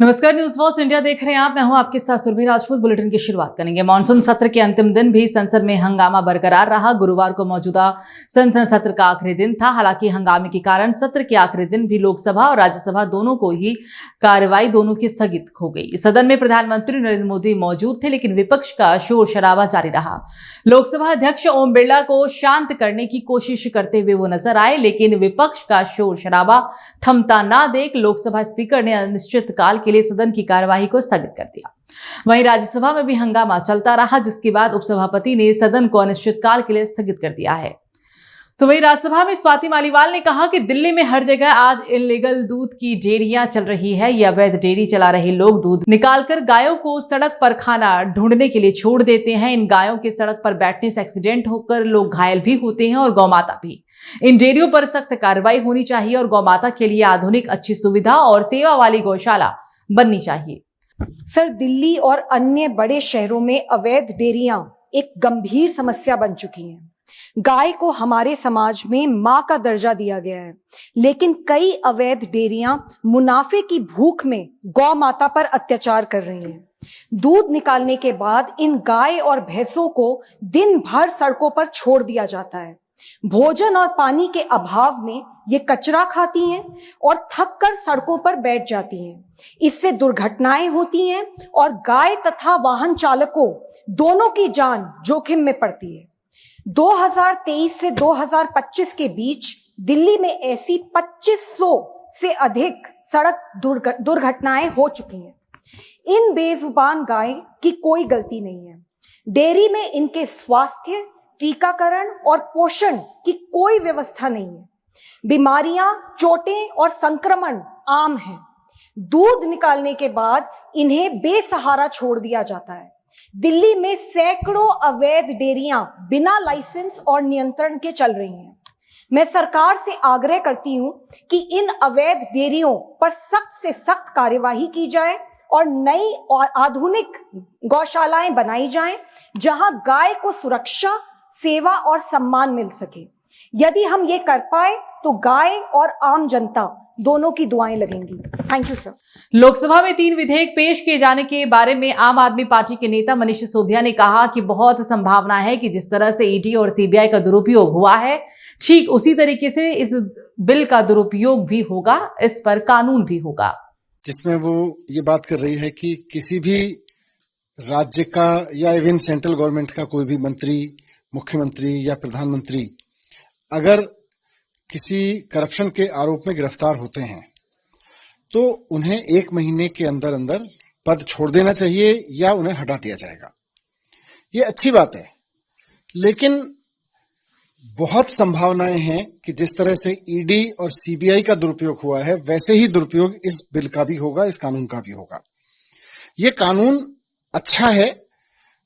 नमस्कार, news watch India देख रहे हैं आप। मैं हूं आपके साथ सुरभि राजपूत। बुलेटिन की शुरुआत करेंगे। मानसून सत्र के अंतिम दिन भी संसद में हंगामा बरकरार रहा। गुरुवार को मौजूदा संसद सत्र का आखिरी दिन था। हालांकि हंगामे के कारण सत्र के आखिरी दिन भी लोकसभा और राज्यसभा दोनों को ही कार्रवाई दोनों की स्थगित हो गई। सदन में प्रधानमंत्री नरेंद्र मोदी मौजूद थे, लेकिन विपक्ष का शोर शराबा जारी रहा। लोकसभा अध्यक्ष ओम बिरला को शांत करने की कोशिश करते हुए वो नजर आए, लेकिन विपक्ष का शोर शराबा थमता ना देख लोकसभा स्पीकर ने अनिश्चितकाल के लिए सदन की कार्यवाही को स्थगित कर दिया। वहीं राज्यसभा में भी हंगामा चलता रहा, जिसके बाद उपसभापति ने सदन को अनिश्चितकाल के लिए स्थगित कर दिया है। तो वहीं राज्यसभा में स्वाति मालीवाल ने कहा कि दिल्ली में हर जगह आज इलीगल दूध की डेयरियां चल रही है। ये अवैध डेयरी चला रहे लोग दूध निकालकर गायों को सड़क पर खाना ढूंढने के लिए छोड़ देते हैं। इन गायों के सड़क पर बैठने से एक्सीडेंट होकर लोग घायल भी होते हैं और गौमाता भी। इन डेयरियों पर सख्त कार्रवाई होनी चाहिए और गौमाता के लिए आधुनिक अच्छी सुविधा और सेवा वाली गौशाला बननी चाहिए। सर, दिल्ली और अन्य बड़े शहरों में अवैध डेयरियां एक गंभीर समस्या बन चुकी हैं। गाय को हमारे समाज में मां का दर्जा दिया गया है, लेकिन कई अवैध डेयरियां मुनाफे की भूख में गौ माता पर अत्याचार कर रही हैं। दूध निकालने के बाद इन गाय और भैंसों को दिन भर सड़कों पर छोड़ दिया जाता है। भोजन और पानी के अभाव में ये कचरा खाती हैं और थक कर सड़कों पर बैठ जाती हैं। इससे दुर्घटनाएं होती हैं और गाय तथा वाहन चालकों दोनों की जान जोखिम में पड़ती है। 2023 से 2025 के बीच दिल्ली में ऐसी 2500 से अधिक सड़क दुर्घटनाएं हो चुकी हैं। इन बेजुबान गाय की कोई गलती नहीं है। डेयरी में इनके स्वास्थ्य, टीकाकरण और पोषण की कोई व्यवस्था नहीं है। बीमारियां, चोटें और संक्रमण आम हैं। दूध निकालने के बाद इन्हें बेसहारा छोड़ दिया जाता है। दिल्ली में सैकड़ों अवैध डेयरियां बिना लाइसेंस और नियंत्रण के चल रही हैं। मैं सरकार से आग्रह करती हूं कि इन अवैध डेयरियों पर सख्त से सख्त कार्यवाही की जाए और नई और आधुनिक गौशालाएं बनाई जाएं, जहां गाय को सुरक्षा, सेवा और सम्मान मिल सके। यदि हम ये कर पाए तो गाय और आम जनता दोनों की दुआएं लगेंगी। Thank you sir. लोकसभा में 3 विधेयक पेश किए जाने के बारे में आम आदमी पार्टी के नेता मनीष सिसोदिया ने कहा कि बहुत संभावना है कि जिस तरह से ईडी और सीबीआई का दुरुपयोग हुआ है, ठीक उसी तरीके से इस बिल का दुरुपयोग भी होगा। इस पर कानून भी होगा, जिसमें वो ये बात कर रही है कि किसी भी राज्य का या इवन सेंट्रल गवर्नमेंट का कोई भी मंत्री, मुख्यमंत्री या प्रधानमंत्री अगर किसी करप्शन के आरोप में गिरफ्तार होते हैं तो उन्हें 1 महीने के अंदर अंदर पद छोड़ देना चाहिए या उन्हें हटा दिया जाएगा। ये अच्छी बात है, लेकिन बहुत संभावनाएं हैं कि जिस तरह से ईडी और सीबीआई का दुरुपयोग हुआ है, वैसे ही दुरुपयोग इस बिल का भी होगा, इस कानून का भी होगा। ये कानून अच्छा है।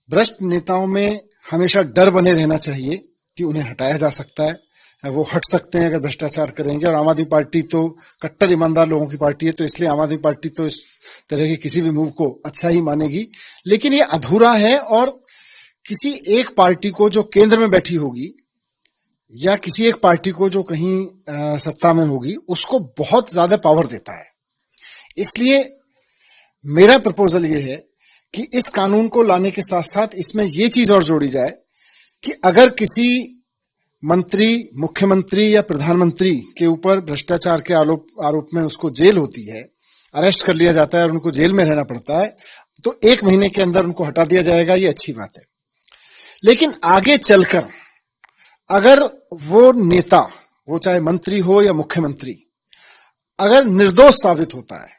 भ्रष्ट नेताओं में हमेशा डर बने रहना चाहिए कि उन्हें हटाया जा सकता है, वो हट सकते हैं अगर भ्रष्टाचार करेंगे। और आम आदमी पार्टी तो कट्टर ईमानदार लोगों की पार्टी है, तो इसलिए आम आदमी पार्टी तो इस तरह के किसी भी मूव को अच्छा ही मानेगी। लेकिन ये अधूरा है और किसी एक पार्टी को जो केंद्र में बैठी होगी या किसी एक पार्टी को जो कहीं सत्ता में होगी, उसको बहुत ज्यादा पावर देता है। इसलिए मेरा प्रपोजल ये है कि इस कानून को लाने के साथ साथ इसमें ये चीज और जोड़ी जाए कि अगर किसी मंत्री, मुख्यमंत्री या प्रधानमंत्री के ऊपर भ्रष्टाचार के आरोप में उसको जेल होती है, अरेस्ट कर लिया जाता है और उनको जेल में रहना पड़ता है, तो 1 महीने के अंदर उनको हटा दिया जाएगा। ये अच्छी बात है। लेकिन आगे चलकर अगर वो नेता, वो चाहे मंत्री हो या मुख्यमंत्री, अगर निर्दोष साबित होता है,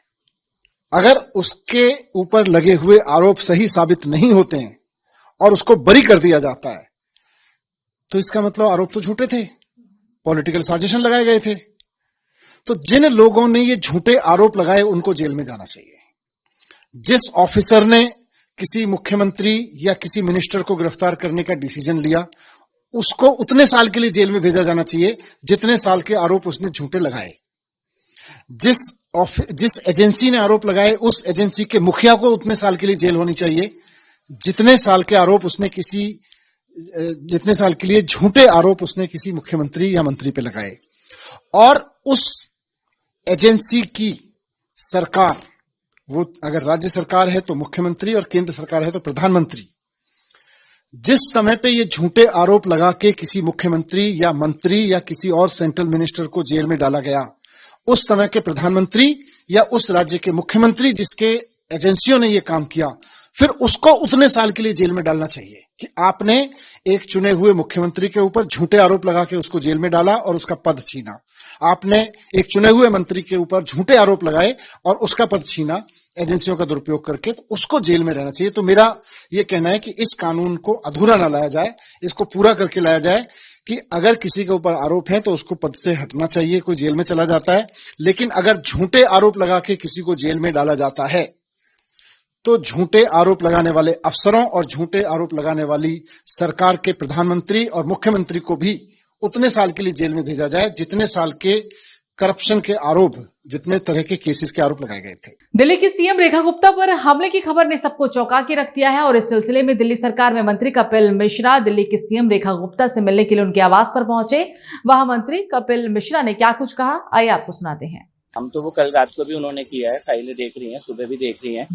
अगर उसके ऊपर लगे हुए आरोप सही साबित नहीं होते हैं और उसको बरी कर दिया जाता है, तो इसका मतलब आरोप तो झूठे थे, पॉलिटिकल साजिशन लगाए गए थे। तो जिन लोगों ने ये झूठे आरोप लगाए उनको जेल में जाना चाहिए। जिस ऑफिसर ने किसी मुख्यमंत्री या किसी मिनिस्टर को गिरफ्तार करने का डिसीजन लिया, उसको उतने साल के लिए जेल में भेजा जाना चाहिए जितने साल के आरोप उसने झूठे लगाए। जिस एजेंसी ने आरोप लगाए, उस एजेंसी के मुखिया को उतने साल के लिए जेल होनी चाहिए जितने साल के आरोप उसने जितने साल के लिए झूठे आरोप उसने किसी मुख्यमंत्री या मंत्री पे लगाए। और उस एजेंसी की सरकार वो अगर राज्य सरकार है तो मुख्यमंत्री और केंद्र सरकार है तो प्रधानमंत्री। जिस समय पे ये झूठे आरोप लगा के किसी मुख्यमंत्री या मंत्री या किसी और सेंट्रल मिनिस्टर को जेल में डाला गया, उस समय के प्रधानमंत्री या उस राज्य के मुख्यमंत्री जिसके एजेंसियों ने ये काम किया, फिर उसको उतने साल के लिए जेल में डालना चाहिए कि आपने एक चुने हुए मुख्यमंत्री के ऊपर झूठे आरोप लगा के उसको जेल में डाला और उसका पद छीना। आपने एक चुने हुए मंत्री के ऊपर झूठे आरोप लगाए और उसका पद छीना एजेंसियों का दुरुपयोग करके, तो उसको जेल में रहना चाहिए। तो मेरा ये कहना है कि इस कानून को अधूरा ना लाया जाए, इसको पूरा करके लाया जाए कि अगर किसी के ऊपर आरोप है तो उसको पद से हटना चाहिए, कोई जेल में चला जाता है। लेकिन अगर झूठे आरोप लगा के किसी को जेल में डाला जाता है तो झूठे आरोप लगाने वाले अफसरों और झूठे आरोप लगाने वाली सरकार के प्रधानमंत्री और मुख्यमंत्री को भी उतने साल के लिए जेल में भेजा जाए जितने साल के करप्शन के आरोप, जितने तरह के केसेस के आरोप लगाए गए थे। दिल्ली की सीएम रेखा गुप्ता पर हमले की खबर ने सबको चौंका के रख दिया है और इस सिलसिले में दिल्ली सरकार में मंत्री कपिल मिश्रा दिल्ली की सीएम रेखा गुप्ता से मिलने के लिए उनके आवास पर पहुंचे। वहां मंत्री कपिल मिश्रा ने क्या कुछ कहा, आइए आपको सुनाते हैं। हम तो वो कल रात को भी उन्होंने किया है, फाइलें देख रही हैं, सुबह भी देख रही हैं,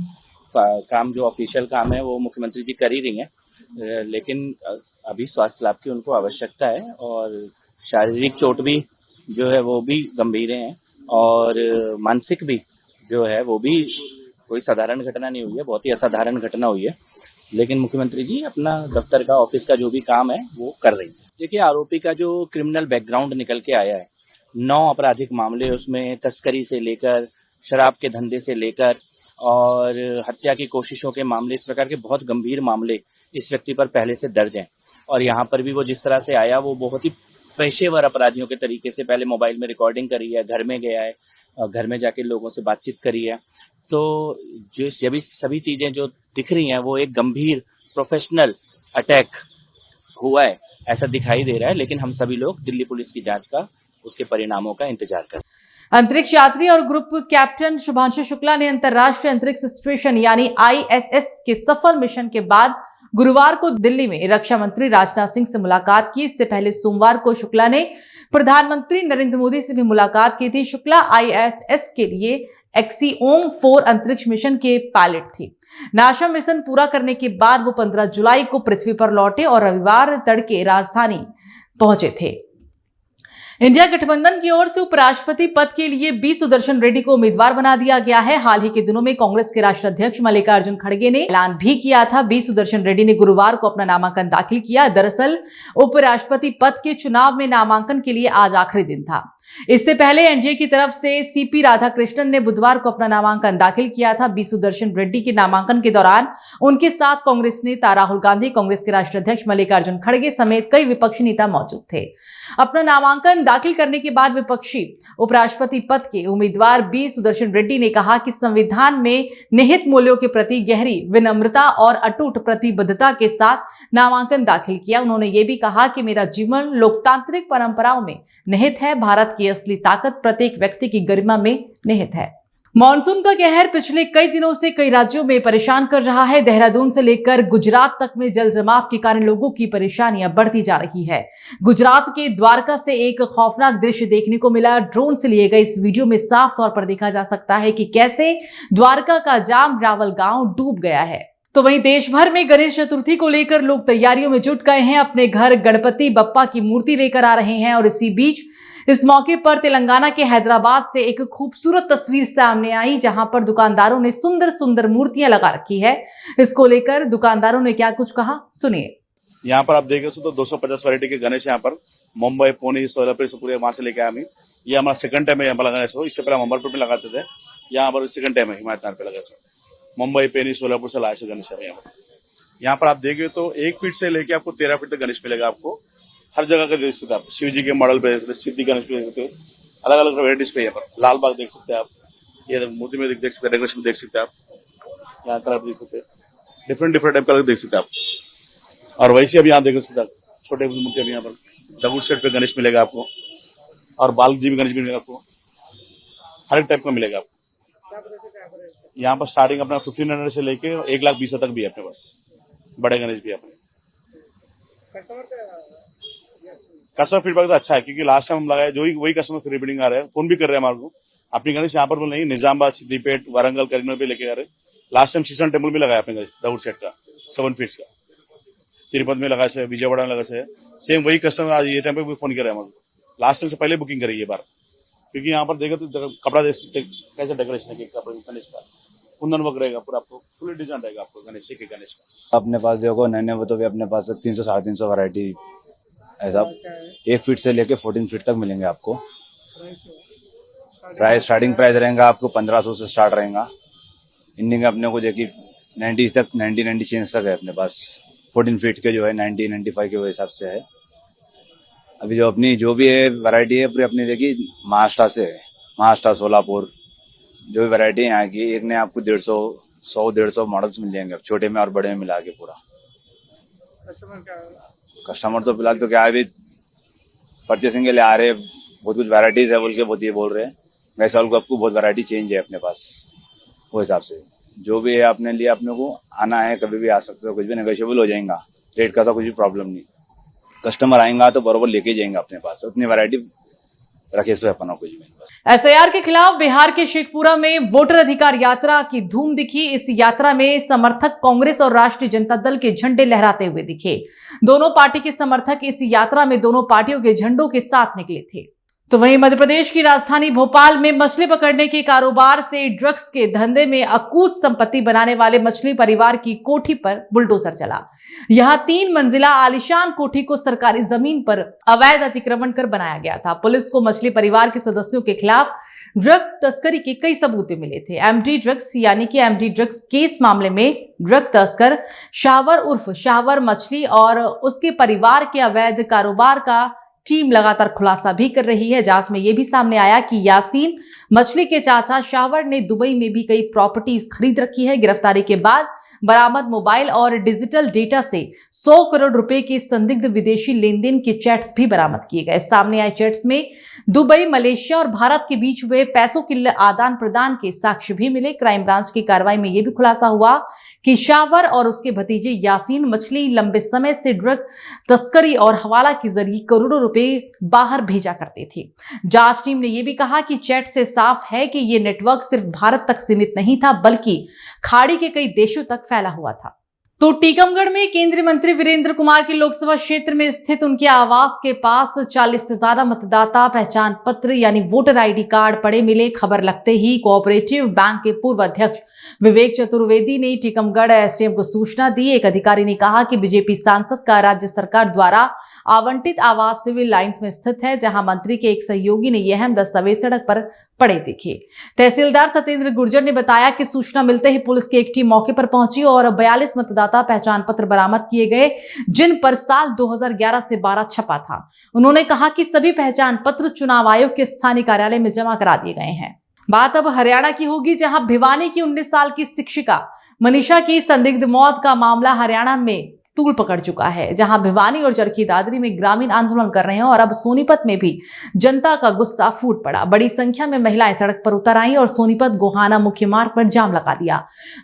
काम जो ऑफिशियल काम है वो मुख्यमंत्री जी कर ही रही हैं, लेकिन अभी स्वास्थ्य लाभ की उनको आवश्यकता है और शारीरिक चोट भी जो है वो भी गंभीर है और मानसिक भी जो है वो भी कोई साधारण घटना नहीं हुई है, बहुत ही असाधारण घटना हुई है। लेकिन मुख्यमंत्री जी अपना दफ्तर का, ऑफिस का जो भी काम है वो कर रही है। देखिए, आरोपी का जो क्रिमिनल बैकग्राउंड निकल के आया है, 9 आपराधिक मामले, उसमें तस्करी से लेकर शराब के धंधे से लेकर और हत्या की कोशिशों के मामले, इस प्रकार के बहुत गंभीर मामले इस व्यक्ति पर पहले से दर्ज हैं। और यहाँ पर भी वो जिस तरह से आया वो बहुत ही पेशेवर अपराधियों के तरीके से पहले मोबाइल में रिकॉर्डिंग करी है, घर में गया है, घर में जाके लोगों से बातचीत करी है। तो जो सभी चीजें जो दिख रही हैं वो एक गंभीर प्रोफेशनल अटैक हुआ है ऐसा दिखाई दे रहा है। लेकिन हम सभी लोग दिल्ली पुलिस की जांच का, उसके परिणामों का इंतजार कर रहे हैं। अंतरिक्ष यात्री और ग्रुप कैप्टन शुभांशु शुक्ला ने अंतर्राष्ट्रीय अंतरिक्ष स्टेशन यानी ISS के सफल मिशन के बाद गुरुवार को दिल्ली में रक्षा मंत्री राजनाथ सिंह से मुलाकात की। इससे पहले सोमवार को शुक्ला ने प्रधानमंत्री नरेंद्र मोदी से भी मुलाकात की थी। शुक्ला ISS के लिए एक्सियोम 4 अंतरिक्ष मिशन के पायलट थे। नासा मिशन पूरा करने के बाद वो 15 जुलाई को पृथ्वी पर लौटे और रविवार तड़के राजधानी पहुंचे थे। इंडिया गठबंधन की ओर से उपराष्ट्रपति पद के लिए बी सुदर्शन रेड्डी को उम्मीदवार बना दिया गया है। हाल ही के दिनों में कांग्रेस के राष्ट्रीय अध्यक्ष मल्लिकार्जुन खड़गे ने ऐलान भी किया था। बी सुदर्शन रेड्डी ने गुरुवार को अपना नामांकन दाखिल किया। दरअसल उपराष्ट्रपति पद के चुनाव में नामांकन के लिए आज आखिरी दिन था। इससे पहले एनडीए की तरफ से सीपी राधाकृष्णन ने बुधवार को अपना नामांकन दाखिल किया था। बी सुदर्शन रेड्डी के नामांकन के दौरान उनके साथ कांग्रेस नेता राहुल गांधी, कांग्रेस के राष्ट्रीय अध्यक्ष मल्लिकार्जुन खड़गे समेत कई विपक्षी नेता मौजूद थे। अपना नामांकन दाखिल करने के बाद विपक्षी उपराष्ट्रपति पद के उम्मीदवार बी सुदर्शन रेड्डी ने कहा कि संविधान में निहित मूल्यों के प्रति गहरी विनम्रता और अटूट प्रतिबद्धता के साथ नामांकन दाखिल किया। उन्होंने ये भी कहा कि मेरा जीवन लोकतांत्रिक परंपराओं में निहित है। भारत की असली ताकत प्रत्येक व्यक्ति की गरिमा में निहित है। मॉनसून का कहर पिछले कई दिनों से कई राज्यों में परेशान कर रहा है। देहरादून से लेकर गुजरात तक में जल जमाव के कारण लोगों की परेशानियां बढ़ती जा रही है। गुजरात के द्वारका से एक खौफनाक दृश्य देखने को मिला। ड्रोन से लिए गए इस वीडियो में साफ तौर पर देखा जा सकता है कि कैसे द्वारका का जाम रावल गांव डूब गया है। तो वहीं देश भर में गणेश चतुर्थी को लेकर लोग तैयारियों में जुट गए हैं। अपने घर गणपति बप्पा की मूर्ति लेकर आ रहे हैं और इसी बीच इस मौके पर तेलंगाना के हैदराबाद से एक खूबसूरत तस्वीर सामने आई, जहां पर दुकानदारों ने सुंदर सुंदर मूर्तियां लगा रखी है। इसको लेकर दुकानदारों ने क्या कुछ कहा, सुनिए। यहाँ पर आप देखें तो 250 वैरायटी के गणेश यहाँ पर मुंबई, पुणे, सोलापुर से पूरे वहां से लेके आए हमें। ये हमारा सेकंड टाइम है यहाँ पर गणेश हो। इससे पहले हम अमरपुर में लगाते थे, यहाँ पर सेकंड टाइम है हिमायतनगर पे लगा। मुंबई, पुणे, सोलापुर से लाए गणेश है यहाँ पर। आप देखें तो 1 फीट से लेके आपको 13 फीट तक गणेश मिलेगा। आपको हर जगह का देख सकते हैं आप। शिव जी के मॉडल पे सिद्धि गणेश पे देख सकते हो, अलग अलग वेराइटीज पे। यहाँ पर लाल बाग देख सकते हैं आप, ये मूर्ति में देख सकते हैं, डेकोरेशन में देख सकते हैं आप। यहाँ कलर देख सकते हैं, डिफरेंट टाइप कलर देख सकते हैं आप। और वैसे अब यहाँ देख सकते हैं छोटे मूर्ति अभी यहाँ पर डबल सेट पे गणेश मिलेगा आपको, और बाल जी भी गणेश मिलेगा आपको, हर एक टाइप का मिलेगा आपको। यहाँ पर स्टार्टिंग अपना 1500 से लेके 1,20,000 तक भी है अपने पास, बड़े गणेश भी अपने। कस्टमर फीडबैक तो अच्छा है, क्योंकि लास्ट टाइम हम लगाए जो वही कस्टमर रिपीटिंग आ रहे हैं, फोन भी कर रहे हैं हमारे को। अपनी गणेश यहाँ पर बोल नहीं, निजामाबाद, सिद्दीपेट, वारंगल, करीमनगर भी लेके आ रहे। लास्ट टाइम शीशन टेम्पल भी लगाया अपने गणेश दाऊद सेट का 7 फीट का, तिरुपति में लगा से, विजयवाड़ा में लगा से। सेम वही कस्टमर आज ये टाइम पे भी फोन कर रहे हैं, लास्ट टाइम से पहले बुकिंग करी ये बार, क्योंकि यहाँ पर देखो तो कपड़ा देख सकते कैसे डेकोरेशन है गणेश का, कुंदन वर्क रहेगा पूरा, आपको फुल डिजाइन रहेगा आपको गणेश के गणेश का। अपने पास देखो नए नए तो भी अपने पास 300 350 वैरायटी ऐसा 1 फीट से लेके 14 फीट तक मिलेंगे आपको। स्टार्टिंग प्राइस रहेगा आपको 1500 से स्टार्ट रहेगा। इंडिंग अपने को देखिए 90 तक 90 चेंज तक है अपने पास। 14 फीट के जो है 90-95 के हिसाब से है। अभी जो अपनी जो भी है वैरायटी है पूरी अपनी देखिए महाराष्ट्र से है, महाराष्ट्र, सोलापुर, जो भी वैरायटी है यहाँ की, एक ने आपको 150 मॉडल्स मिल जाएंगे, छोटे में और बड़े में मिला के पूरा। कस्टमर तो फिलहाल तो क्या अभी परचेसिंग के लिए आ रहे, बहुत कुछ वैरायटीज है बोल के बहुत ये बोल रहे हैं। वैसे आपको बहुत वैरायटी चेंज है अपने पास, वो हिसाब से जो भी है अपने लिए अपने को आना है, कभी भी आ सकते हो, कुछ भी नेगोशिएबल हो जाएगा, रेट का तो कुछ भी प्रॉब्लम नहीं। कस्टमर आएगा तो बराबर लेके जाएंगे अपने पास, उतनी वैरायटी रखे सो अपना कुछ भी। एसआईआर के खिलाफ बिहार के शेखपुरा में वोटर अधिकार यात्रा की धूम दिखी। इस यात्रा में समर्थक कांग्रेस और राष्ट्रीय जनता दल के झंडे लहराते हुए दिखे। दोनों पार्टी के समर्थक इस यात्रा में दोनों पार्टियों के झंडों के साथ निकले थे। तो वहीं मध्य प्रदेश की राजधानी भोपाल में मछली पकड़ने के कारोबार से ड्रग्स के धंधे में अकूत संपत्ति बनाने वाले मछली परिवार की कोठी पर बुलडोजर चला। यहां 3 मंजिला आलीशान कोठी को सरकारी जमीन पर अवैध अतिक्रमण कर बनाया गया था। पुलिस को मछली परिवार के सदस्यों के खिलाफ ड्रग तस्करी के कई सबूत भी मिले थे। एमडी ड्रग्स यानी कि एमडी ड्रग्स केस मामले में ड्रग तस्कर शाहवर उर्फ शाहवर मछली और उसके परिवार के अवैध कारोबार का टीम लगातार खुलासा भी कर रही है। जांच में यह भी सामने आया कि यासीन मछली के चाचा शाहवर ने दुबई में भी कई प्रॉपर्टीज खरीद रखी है। गिरफ्तारी के बाद बरामद मोबाइल और डिजिटल डेटा से 100 करोड़ रुपए के संदिग्ध विदेशी लेन देन के चैट्स भी बरामद किए गए। सामने आए चैट्स में दुबई, मलेशिया और भारत के बीच हुए पैसों के आदान प्रदान के साक्ष्य भी मिले। क्राइम ब्रांच की कार्रवाई में यह भी खुलासा हुआ कि शाहवर और उसके भतीजे यासीन मछली लंबे समय से ड्रग तस्करी और हवाला के जरिए करोड़ों रुपए बाहर भेजा करते थे। जांच टीम ने यह भी कहा कि चैट से साफ है कि यह नेटवर्क सिर्फ भारत तक सीमित नहीं था, बल्कि खाड़ी के कई देशों तक फैला हुआ था। तो टीकमगढ़ में केंद्रीय मंत्री वीरेंद्र कुमार के लोकसभा क्षेत्र में स्थित उनके आवास के पास 40 से ज्यादा मतदाता पहचान पत्र यानी वोटर आईडी कार्ड पड़े मिले। खबर लगते ही कोऑपरेटिव बैंक के पूर्व अध्यक्ष विवेक चतुर्वेदी ने टीकमगढ़ एसडीएम को सूचना दी। एक अधिकारी ने कहा कि बीजेपी सांसद का राज्य सरकार द्वारा आवंटित आवास सिविल लाइंस में स्थित है, जहां मंत्री के एक सहयोगी ने यह अहम दस्तावेज सड़क पर पड़े देखे। तहसीलदार सत्येंद्र गुर्जर ने बताया कि सूचना मिलते ही पुलिस की एक टीम मौके पर पहुंची और 42 मतदाता पहचान पत्र बरामद किए गए, जिन पर साल 2011 से 12 छपा था। उन्होंने कहा कि सभी पहचान पत्र चुनाव आयोग के स्थानीय कार्यालय में जमा करा दिए गए हैं। बात अब हरियाणा की होगी, जहां भिवानी की 19 साल की शिक्षिका मनीषा की संदिग्ध मौत का मामला हरियाणा में तूल पकड़ चुका है, जहां भिवानी और चरखी दादरी में ग्रामीण आंदोलन कर रहे हैं और अब सोनीपत में भी जनता का गुस्सा फूट पड़ा। बड़ी संख्या में महिलाएं सड़क पर उतर आई और सोनीपत गोहाना मुख्य मार्ग पर जाम लगा दिया।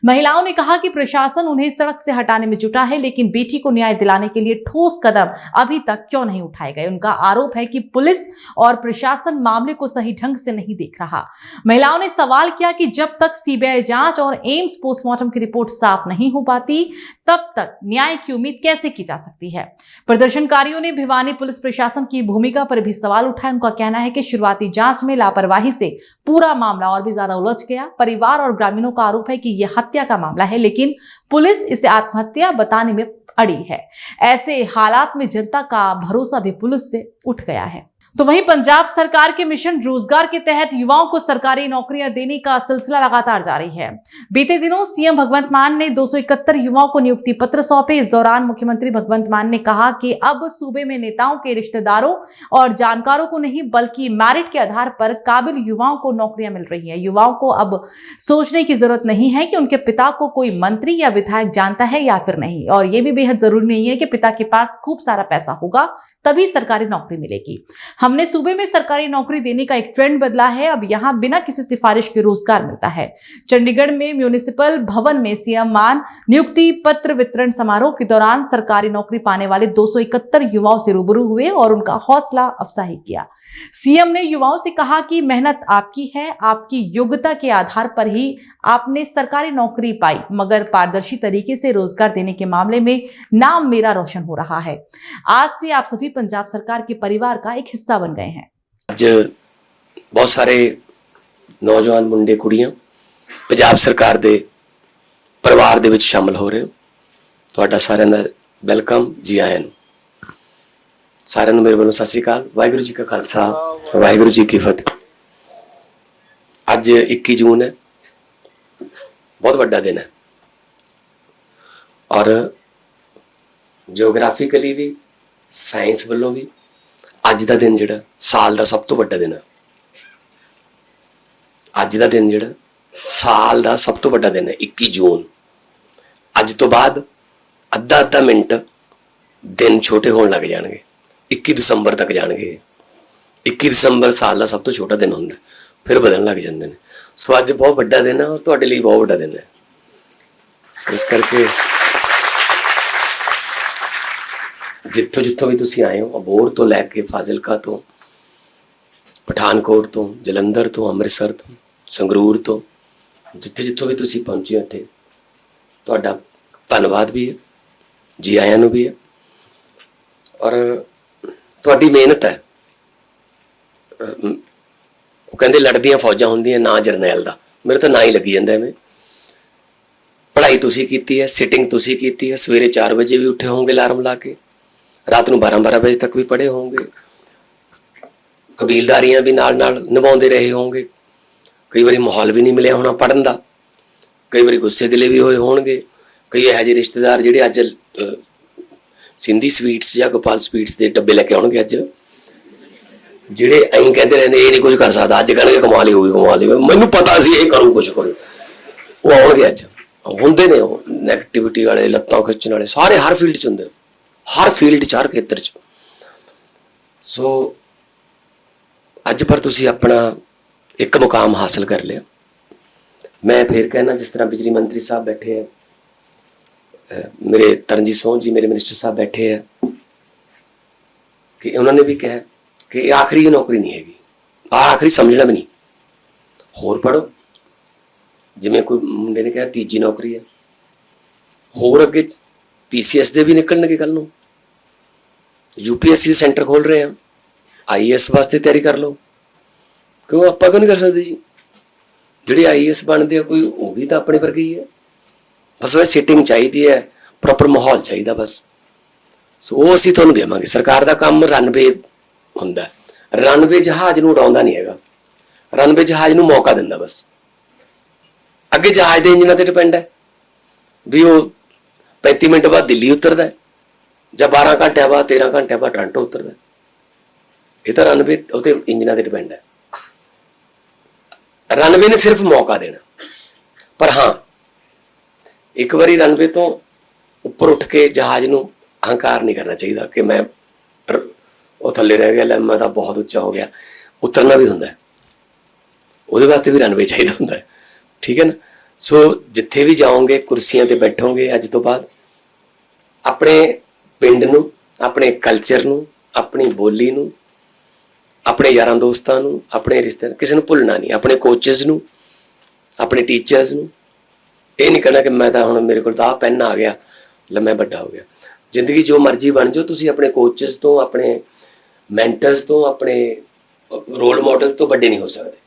महिलाओं ने कहा कि प्रशासन उन्हें सड़क से हटाने में जुटा है, लेकिन बेटी को न्याय दिलाने के लिए ठोस कदम अभी तक क्यों नहीं उठाए गए। उनका आरोप है कि पुलिस और प्रशासन मामले को सही ढंग से नहीं देख रहा। महिलाओं ने सवाल किया कि जब तक सीबीआई जांच और एम्स पोस्टमार्टम की रिपोर्ट साफ नहीं हो पाती, तब तक न्याय की उम्मीद कैसे की जा सकती है। प्रदर्शनकारियों ने भिवानी पुलिस प्रशासन की भूमिका पर भी सवाल उठाए। उनका कहना है कि शुरुआती जांच में लापरवाही से पूरा मामला और भी ज्यादा उलझ गया। परिवार और ग्रामीणों का आरोप है कि यह हत्या का मामला है, लेकिन पुलिस इसे आत्महत्या बताने में अड़ी है। ऐसे हालात में जनता का भरोसा भी पुलिस से उठ गया है। तो वहीं पंजाब सरकार के मिशन रोजगार के तहत युवाओं को सरकारी नौकरियां देने का सिलसिला लगातार जारी है। बीते दिनों सीएम भगवंत मान ने 271 युवाओं को नियुक्ति पत्र सौंपे। इस दौरान मुख्यमंत्री भगवंत मान ने कहा कि अब सूबे में नेताओं के रिश्तेदारों और जानकारों को नहीं, बल्कि मेरिट के आधार पर काबिल युवाओं को नौकरियां मिल रही हैं। युवाओं को अब सोचने की जरूरत नहीं है कि उनके पिता को कोई मंत्री या विधायक जानता है या फिर नहीं, और यह भी बेहद जरूरी नहीं है कि पिता के पास खूब सारा पैसा होगा तभी सरकारी नौकरी मिलेगी। हमने सूबे में सरकारी नौकरी देने का एक ट्रेंड बदला है। अब यहाँ बिना किसी सिफारिश के रोजगार मिलता है। चंडीगढ़ में म्यूनिसिपल भवन में सीएम मान नियुक्ति पत्र वितरण समारोह के दौरान सरकारी नौकरी पाने वाले 271 युवाओं से रूबरू हुए और उनका हौसला अफजाई किया। सीएम ने युवाओं से कहा कि मेहनत आपकी है, आपकी योग्यता के आधार पर ही आपने सरकारी नौकरी पाई, मगर पारदर्शी तरीके से रोजगार देने के मामले में नाम मेरा रोशन हो रहा है। आज से आप सभी पंजाब सरकार के परिवार का एक हिस्सा बन गए हैं। ਅੱਜ ਬਹੁਤ ਸਾਰੇ ਨੌਜਵਾਨ ਮੁੰਡੇ ਕੁੜੀਆਂ ਪੰਜਾਬ ਸਰਕਾਰ ਦੇ ਪਰਿਵਾਰ ਦੇ ਵਿੱਚ ਸ਼ਾਮਲ ਹੋ ਰਹੇ ਹੋ। ਤੁਹਾਡਾ ਸਾਰਿਆਂ ਦਾ ਵੈਲਕਮ, ਜੀ ਆਇਆਂ ਨੂੰ। ਸਾਰਿਆਂ ਨੂੰ ਮੇਰੇ ਵੱਲੋਂ ਸਤਿ ਸ੍ਰੀ ਅਕਾਲ। ਵਾਹਿਗੁਰੂ ਜੀ ਕਾ ਖਾਲਸਾ, ਵਾਹਿਗੁਰੂ ਜੀ ਕੀ ਫਤਿਹ। ਅੱਜ 21 ਜੂਨ ਹੈ, ਬਹੁਤ ਵੱਡਾ ਦਿਨ ਹੈ ਔਰ ਜਿਓਗ੍ਰਾਫਿਕਲੀ ਵੀ ਸਾਇੰਸ ਵੱਲੋਂ ਵੀ ਅੱਜ ਦਾ ਦਿਨ ਜਿਹੜਾ ਸਾਲ ਦਾ ਸਭ ਤੋਂ ਵੱਡਾ ਦਿਨ ਹੈ। ਅੱਜ ਦਾ ਦਿਨ ਜਿਹੜਾ ਸਾਲ ਦਾ ਸਭ ਤੋਂ ਵੱਡਾ ਦਿਨ ਹੈ 21 ਜੂਨ। ਅੱਜ ਤੋਂ ਬਾਅਦ ਅੱਧਾ ਮਿੰਟ ਦਿਨ ਛੋਟੇ ਹੋਣ ਲੱਗ ਜਾਣਗੇ, 21 ਦਸੰਬਰ ਤੱਕ ਜਾਣਗੇ। 21 ਦਸੰਬਰ ਸਾਲ ਦਾ ਸਭ ਤੋਂ ਛੋਟਾ ਦਿਨ ਹੁੰਦਾ, ਫਿਰ ਬਦਲਣ ਲੱਗ ਜਾਂਦੇ ਨੇ। ਸੋ ਅੱਜ ਬਹੁਤ ਵੱਡਾ ਦਿਨ ਹੈ ਔਰ ਤੁਹਾਡੇ ਲਈ ਬਹੁਤ ਵੱਡਾ ਦਿਨ ਹੈ। ਸੋ ਇਸ ਕਰਕੇ ਜਿੱਥੋਂ ਵੀ ਤੁਸੀਂ ਆਏ ਹੋ, ਅਬੋਹਰ ਤੋਂ ਲੈ ਕੇ ਫਾਜ਼ਿਲਕਾ ਤੋਂ, ਪਠਾਨਕੋਟ ਤੋਂ, ਜਲੰਧਰ ਤੋਂ, ਅੰਮ੍ਰਿਤਸਰ ਤੋਂ, ਸੰਗਰੂਰ ਤੋਂ, ਜਿੱਥੋਂ ਵੀ ਤੁਸੀਂ ਪਹੁੰਚੇ ਹੋ ਇੱਥੇ, ਤੁਹਾਡਾ ਧੰਨਵਾਦ ਵੀ ਹੈ, ਜੀ ਆਇਆਂ ਨੂੰ ਵੀ ਹੈ ਔਰ ਤੁਹਾਡੀ ਮਿਹਨਤ ਹੈ। ਉਹ ਕਹਿੰਦੇ ਲੜਦੀਆਂ ਫੌਜਾਂ ਹੁੰਦੀਆਂ, ਨਾ ਜਰਨੈਲ ਦਾ। ਮੇਰੇ ਤਾਂ ਨਾ ਹੀ ਲੱਗੀ ਜਾਂਦਾ ਐਵੇਂ। ਪੜ੍ਹਾਈ ਤੁਸੀਂ ਕੀਤੀ ਹੈ, ਸਿਟਿੰਗ ਤੁਸੀਂ ਕੀਤੀ ਹੈ, ਸਵੇਰੇ 4 ਵਜੇ ਵੀ ਉੱਠੇ ਹੋਵੋਗੇ ਅਲਾਰਮ ਲਾ ਕੇ, ਰਾਤ ਨੂੰ 12 ਵਜੇ ਤੱਕ ਵੀ ਪੜ੍ਹੇ ਹੋਵੋਗੇ, ਕਬੀਲਦਾਰੀਆਂ ਵੀ ਨਾਲ ਨਿਭਾਉਂਦੇ ਰਹੇ ਹੋਵੋਗੇ। ਕਈ ਵਾਰੀ ਮਾਹੌਲ ਵੀ ਨਹੀਂ ਮਿਲਿਆ ਹੋਣਾ ਪੜ੍ਹਨ ਦਾ, ਕਈ ਵਾਰੀ ਗੁੱਸੇ ਗਿਲੇ ਵੀ ਹੋਏ ਹੋਣਗੇ। ਕਈ ਇਹੋ ਜਿਹੇ ਰਿਸ਼ਤੇਦਾਰ ਜਿਹੜੇ ਅੱਜ ਸਿੰਧੀ ਸਵੀਟਸ ਜਾਂ ਗੋਪਾਲ ਸਵੀਟਸ ਦੇ ਡੱਬੇ ਲੈ ਕੇ ਆਉਣਗੇ, ਅੱਜ ਜਿਹੜੇ ਐਂ ਕਹਿੰਦੇ ਰਹਿੰਦੇ ਇਹ ਨਹੀਂ ਕੁਝ ਕਰ ਸਕਦਾ, ਅੱਜ ਕਹਿਣਗੇ ਕਮਾਲ ਹੀ ਹੋਊਗੀ, ਕਮਾਲ ਹੀ ਹੋਊਗੀ, ਮੈਨੂੰ ਪਤਾ ਸੀ ਇਹ ਕਰੂ ਕੁਝ ਕਰੂ। ਉਹ ਆਉਣਗੇ, ਅੱਜ ਹੁੰਦੇ ਨੇ ਉਹ ਨੈਗੇਟਿਵਿਟੀ ਵਾਲੇ, ਲੱਤਾਂ ਖਿੱਚਣ ਵਾਲੇ, ਸਾਰੇ ਹਰ ਫੀਲਡ 'ਚ ਹੁੰਦੇ, ਹਰ ਫੀਲਡ 'ਚ, ਹਰ ਖੇਤਰ 'ਚ। ਸੋ ਅੱਜ ਪਰ ਤੁਸੀਂ ਆਪਣਾ ਇੱਕ ਮੁਕਾਮ ਹਾਸਲ ਕਰ ਲਿਆ। ਮੈਂ ਫਿਰ ਕਹਿਣਾ, ਜਿਸ ਤਰ੍ਹਾਂ ਬਿਜਲੀ ਮੰਤਰੀ ਸਾਹਿਬ ਬੈਠੇ ਹੈ, ਮੇਰੇ ਤਰਨਜੀਤ ਸੋਹਣ ਜੀ ਮੇਰੇ ਮਿਨਿਸਟਰ ਸਾਹਿਬ ਬੈਠੇ ਹੈ, ਕਿ ਉਹਨਾਂ ਨੇ ਵੀ ਕਿਹਾ ਕਿ ਇਹ ਆਖਰੀ ਨੌਕਰੀ ਨਹੀਂ ਹੈਗੀ, ਆਖਰੀ ਸਮਝਣਾ ਵੀ ਨਹੀਂ, ਹੋਰ ਪੜ੍ਹੋ। ਜਿਵੇਂ ਕੋਈ ਮੁੰਡੇ ਨੇ ਕਿਹਾ ਤੀਜੀ ਨੌਕਰੀ ਹੈ, ਹੋਰ ਅੱਗੇ PCS ਦੇ ਵੀ ਨਿਕਲਣਗੇ ਕੱਲ ਨੂੰ, UPSC ਦੇ ਸੈਂਟਰ ਖੋਲ ਰਹੇ ਆ, IAS ਵਾਸਤੇ ਤਿਆਰੀ ਕਰ ਲਓ। ਕਿਉਂ ਆਪਾਂ ਕਿਉਂ ਨਹੀਂ ਕਰ ਸਕਦੇ ਜੀ? ਜਿਹੜੇ IAS ਬਣਦੇ ਆ ਕੋਈ, ਉਹ ਵੀ ਤਾਂ ਆਪਣੇ ਵਰਗੇ ਹੀ ਹੈ। ਬਸ ਉਹ ਸਿਟਿੰਗ ਚਾਹੀਦੀ ਹੈ, ਪ੍ਰੋਪਰ ਮਾਹੌਲ ਚਾਹੀਦਾ ਬਸ। ਸੋ ਉਹ ਅਸੀਂ ਤੁਹਾਨੂੰ ਦੇਵਾਂਗੇ। ਸਰਕਾਰ ਦਾ ਕੰਮ ਰਨਵੇ ਹੁੰਦਾ, ਰਨਵੇ ਜਹਾਜ਼ ਨੂੰ ਉਡਾਉਂਦਾ ਨਹੀਂ ਹੈਗਾ, ਰਨਵੇ ਜਹਾਜ਼ ਨੂੰ ਮੌਕਾ ਦਿੰਦਾ ਬਸ। ਅੱਗੇ ਜਹਾਜ਼ ਦੇ ਇੰਜਨਾਂ ਤੇ ਡਿਪੈਂਡ ਹੈ ਵੀ ਉਹ 35 ਮਿੰਟ ਬਾਅਦ ਦਿੱਲੀ ਉਤਰਦਾ ਹੈ ਜਾਂ 12 ਘੰਟਿਆਂ ਬਾਅਦ, 13 ਘੰਟਿਆਂ ਬਾਅਦ ਟੋਰਾਂਟੋ ਉਤਰਦਾ। ਇਹ ਤਾਂ ਰਨਵੇ ਉਹਤੇ ਇੰਜਨਾਂ ਤੇ ਡਿਪੈਂਡ ਹੈ। ਰਨਵੇ ਨੇ ਸਿਰਫ ਮੌਕਾ ਦੇਣਾ। ਪਰ ਹਾਂ, ਇੱਕ ਵਾਰੀ ਰਨਵੇ ਤੋਂ ਉੱਪਰ ਉੱਠ ਕੇ ਜਹਾਜ਼ ਨੂੰ ਅਹੰਕਾਰ ਨਹੀਂ ਕਰਨਾ ਚਾਹੀਦਾ ਕਿ ਮੈਂ ਉਹ ਥੱਲੇ ਰਹਿ ਗਿਆ, ਲੈ ਮੈਂ ਤਾਂ ਬਹੁਤ ਉੱਚਾ ਹੋ ਗਿਆ। ਉਤਰਨਾ ਵੀ ਹੁੰਦਾ, ਉਹਦੇ ਵਾਸਤੇ ਵੀ ਰਨਵੇ ਚਾਹੀਦਾ ਹੁੰਦਾ। ਠੀਕ ਹੈ ਨਾ? ਸੋ ਜਿੱਥੇ ਵੀ ਜਾਓਗੇ, ਕੁਰਸੀਆਂ ਤੇ ਬੈਠੋਗੇ, ਅੱਜ ਤੋਂ ਬਾਅਦ ਆਪਣੇ ਪਿੰਡ ਨੂੰ, ਆਪਣੇ ਕਲਚਰ ਨੂੰ, ਆਪਣੀ ਬੋਲੀ ਨੂੰ, ਆਪਣੇ ਯਾਰਾਂ ਦੋਸਤਾਂ ਨੂੰ, ਆਪਣੇ ਰਿਸ਼ਤੇਦਾਰਾਂ, ਕਿਸੇ ਨੂੰ ਭੁੱਲਣਾ ਨਹੀਂ। ਆਪਣੇ ਕੋਚਿਸ ਨੂੰ, ਆਪਣੇ ਟੀਚਰਸ ਨੂੰ ਇਹ ਨਹੀਂ ਕਹਿਣਾ ਕਿ ਮੈਂ ਤਾਂ ਹੁਣ ਮੇਰੇ ਕੋਲ ਤਾਂ ਆਹ ਪੈਨ ਆ ਗਿਆ, ਲੈ ਮੈਂ ਵੱਡਾ ਹੋ ਗਿਆ। ਜ਼ਿੰਦਗੀ ਜੋ ਮਰਜ਼ੀ ਬਣ ਜਾਓ, ਤੁਸੀਂ ਆਪਣੇ ਕੋਚਿਸ ਤੋਂ, ਆਪਣੇ ਮੈਂਟਰਸ ਤੋਂ, ਆਪਣੇ ਰੋਲ ਮਾਡਲ ਤੋਂ ਵੱਡੇ ਨਹੀਂ ਹੋ ਸਕਦੇ।